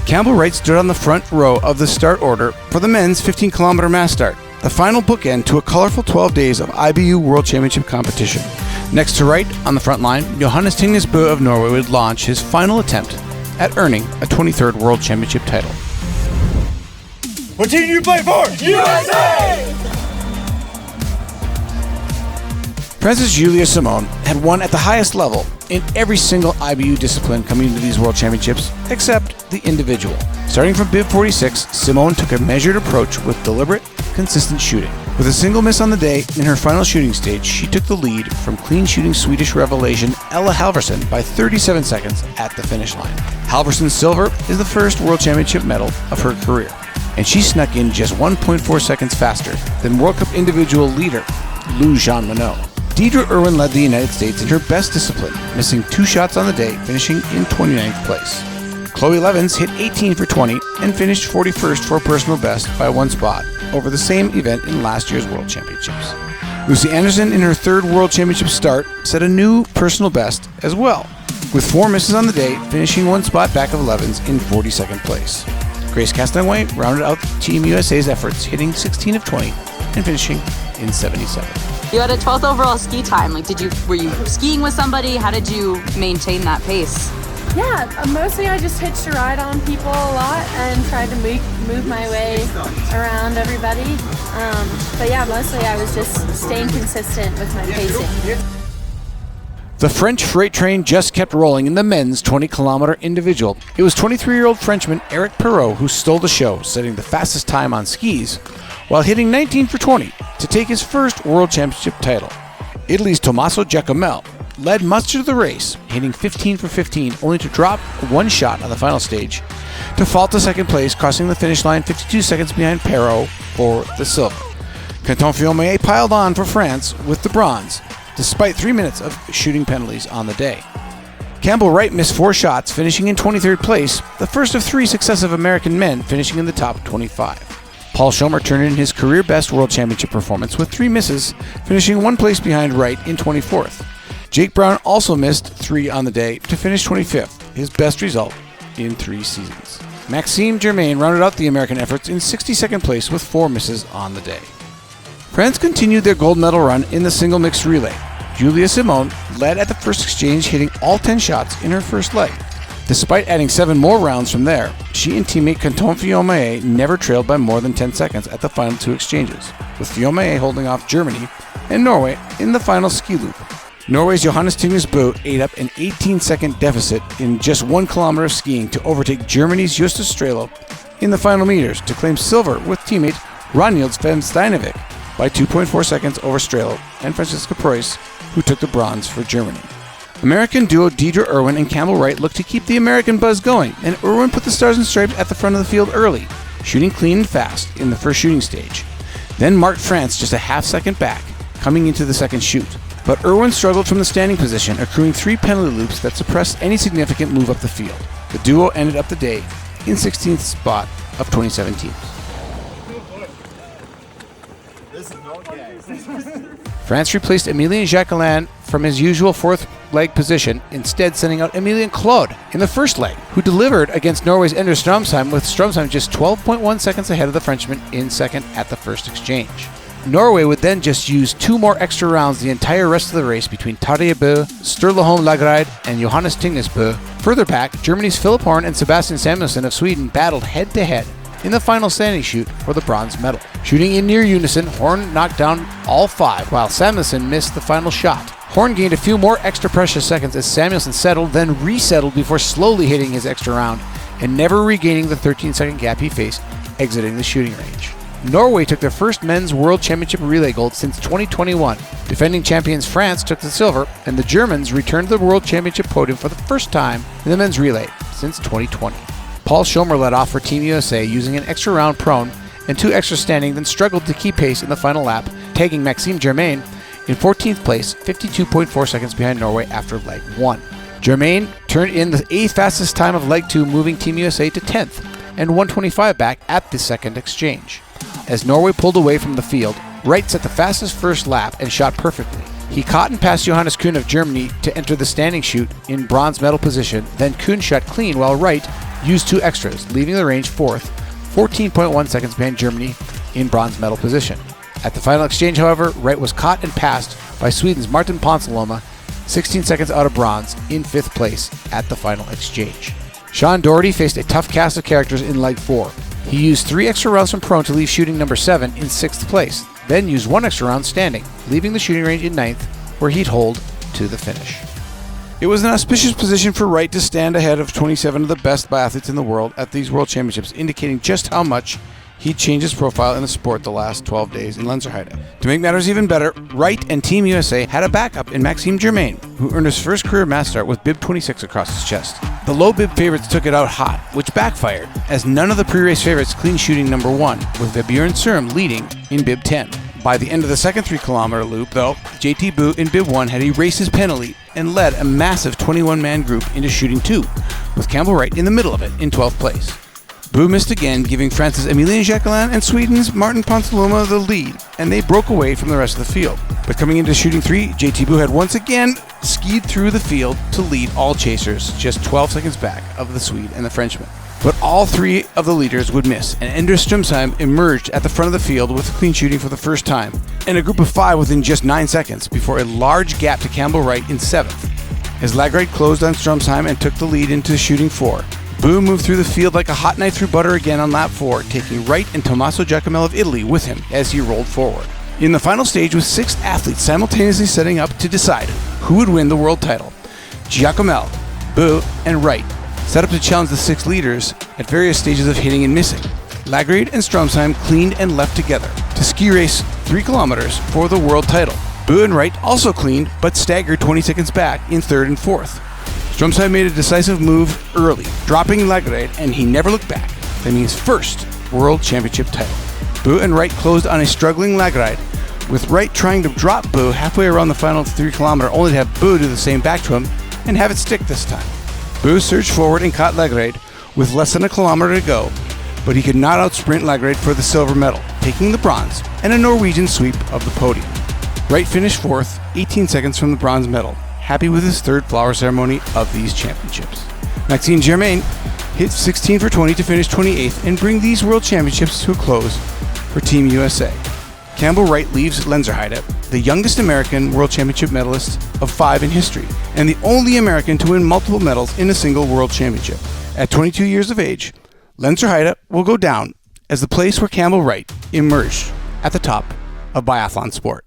Campbell Wright stood on the front row of the start order for the men's 15-kilometer mass start, the final bookend to a colorful 12 days of IBU World Championship competition. Next to Wright, on the front line, Johannes Tingnes Bø of Norway would launch his final attempt at earning a 23rd World Championship title. What team do you play for? USA! France's Julia Simon had won at the highest level in every single IBU discipline coming into these World Championships, except the individual. Starting from bib 46, Simone took a measured approach with deliberate, consistent shooting. With a single miss on the day, in her final shooting stage, she took the lead from clean shooting Swedish revelation Ella Halvarsson by 37 seconds at the finish line. Halvarsson's silver is the first World Championship medal of her career, and she snuck in just 1.4 seconds faster than World Cup individual leader Lou Jean Monod. Deidre Irwin led the United States in her best discipline, missing 2 shots on the day, finishing in 29th place. Chloe Levins hit 18 for 20 and finished 41st for a personal best by 1 spot over the same event in last year's World Championships. Lucy Anderson, in her 3rd World Championship start, set a new personal best as well, with 4 misses on the day, finishing 1 spot back of Levins in 42nd place. Grace Castanway rounded out Team USA's efforts, hitting 16 of 20 and finishing in 77th. You had a 12th overall ski time. Were you skiing with somebody? How did you maintain that pace? Yeah, mostly I just hitched a ride on people a lot and tried to move my way around everybody. But yeah, mostly I was just staying consistent with my pacing. The French freight train just kept rolling in the men's 20-kilometer individual. It was 23-year-old Frenchman Eric Perrault who stole the show, setting the fastest time on skis, while hitting 19 for 20 to take his first World Championship title. Italy's Tommaso Giacomel led much of the race, hitting 15 for 15, only to drop 1 shot on the final stage to fall to 2nd place, crossing the finish line 52 seconds behind Perrault for the silver. Quentin Fillon piled on for France with the bronze, despite 3 minutes of shooting penalties on the day. Campbell Wright missed 4 shots, finishing in 23rd place, the first of 3 successive American men finishing in the top 25. Paul Schomer turned in his career-best World Championship performance with 3 misses, finishing 1 place behind Wright in 24th. Jake Brown also missed 3 on the day to finish 25th, his best result in 3 seasons. Maxime Germain rounded out the American efforts in 62nd place with 4 misses on the day. France continued their gold medal run in the single mixed relay. Julia Simon led at the first exchange, hitting all 10 shots in her first leg. Despite adding 7 more rounds from there, she and teammate Quentin Fillon never trailed by more than 10 seconds at the final 2 exchanges, with Fillon holding off Germany and Norway in the final ski loop. Norway's Johannes Tingnes Bø ate up an 18-second deficit in just 1 kilometer of skiing to overtake Germany's Justus Strelo in the final meters to claim silver with teammate Ronald Sven-Steinevik by 2.4 seconds over Strelo and Franziska Preuss, who took the bronze for Germany. American duo Deidre Irwin and Campbell Wright looked to keep the American buzz going, and Irwin put the Stars and Stripes at the front of the field early, shooting clean and fast in the first shooting stage. Then marked France just a half second back, coming into the second shoot. But Irwin struggled from the standing position, accruing 3 penalty loops that suppressed any significant move up the field. The duo ended up the day in 16th spot of 2017. France replaced Emilien Jacquelin from his usual 4th leg position, instead sending out Emilien Claude in the first leg, who delivered against Norway's Ender Strømsheim, with Strømsheim just 12.1 seconds ahead of the Frenchman in second at the first exchange. Norway would then just use 2 more extra rounds the entire rest of the race between Tarjei Bø, Sturla Holm Lagerreid, and Johannes Tingnes Bø. Further back, Germany's Philip Horn and Sebastian Samuelsson of Sweden battled head-to-head in the final standing shoot for the bronze medal. Shooting in near unison, Horn knocked down all 5, while Samuelsson missed the final shot. Horn gained a few more extra precious seconds as Samuelsson settled, then resettled before slowly hitting his extra round and never regaining the 13-second gap he faced exiting the shooting range. Norway took their first men's World Championship relay gold since 2021. Defending champions France took the silver, and the Germans returned to the World Championship podium for the first time in the men's relay since 2020. Paul Schomer led off for Team USA using an extra round prone and 2 extra standing, then struggled to keep pace in the final lap, tagging Maxime Germain in 14th place, 52.4 seconds behind Norway after leg 1. Germain turned in the 8th fastest time of leg 2, moving Team USA to 10th and 1:25 back at the second exchange. As Norway pulled away from the field, Wright set the fastest first lap and shot perfectly. He caught and passed Johannes Kuhn of Germany to enter the standing chute in bronze medal position, then Kuhn shot clean while Wright used 2 extras, leaving the range 4th, 14.1 seconds behind Germany in bronze medal position. At the final exchange, however, Wright was caught and passed by Sweden's Martin Ponsiluoma, 16 seconds out of bronze, in 5th place at the final exchange. Sean Doherty faced a tough cast of characters in leg 4. He used 3 extra rounds from prone to leave shooting number 7 in 6th place, then used 1 extra round standing, leaving the shooting range in 9th, where he'd hold to the finish. It was an auspicious position for Wright to stand ahead of 27 of the best biathletes in the world at these World Championships, indicating just how much he'd changed his profile in the sport the last 12 days in Lenzerheide. To make matters even better, Wright and Team USA had a backup in Maxime Germain, who earned his first career mass start with bib 26 across his chest. The low bib favorites took it out hot, which backfired, as none of the pre-race favorites clean shooting number 1, with Vebjørn Sørum leading in bib 10. By the end of the second 3-kilometer loop, though, JT Boo in bib 1 had erased his penalty and led a massive 21-man group into shooting 2, with Campbell Wright in the middle of it in 12th place. Boo missed again, giving France's Emilien Jacquelin and Sweden's Martin Ponsiluoma the lead, and they broke away from the rest of the field. But coming into shooting 3, JT Boo had once again skied through the field to lead all chasers, just 12 seconds back of the Swede and the Frenchman. But all 3 of the leaders would miss, and Anders Strömsheim emerged at the front of the field with clean shooting for the first time, and a group of 5 within just 9 seconds, before a large gap to Campbell Wright in 7th. As Lagride closed on Strömsheim and took the lead into shooting 4, Boo moved through the field like a hot knife through butter again on lap 4, taking Wright and Tommaso Giacomelli of Italy with him as he rolled forward. In the final stage, with 6 athletes simultaneously setting up to decide who would win the world title, Giacomelli, Boo, and Wright set up to challenge the 6 leaders at various stages of hitting and missing. Lagride and Strömsheim cleaned and left together to ski race 3 kilometers for the world title. Boo and Wright also cleaned, but staggered 20 seconds back in 3rd and 4th. Strömsheim made a decisive move early, dropping Lagride, and he never looked back, claiming his first World Championship title. Boo and Wright closed on a struggling Lagride, with Wright trying to drop Boo halfway around the final 3-kilometer, only to have Boo do the same back to him and have it stick this time. Boo surged forward and caught Lagride with less than a kilometer to go, but he could not outsprint Lagride for the silver medal, taking the bronze and a Norwegian sweep of the podium. Wright finished 4th, 18 seconds from the bronze medal, happy with his 3rd flower ceremony of these championships. Maxime Germain hit 16 for 20 to finish 28th and bring these World Championships to a close for Team USA. Campbell Wright leaves Lenzerheide, the youngest American World Championship medalist of 5 in history, and the only American to win multiple medals in a single World Championship. At 22 years of age, Lenzerheide will go down as the place where Campbell Wright emerged at the top of biathlon sport.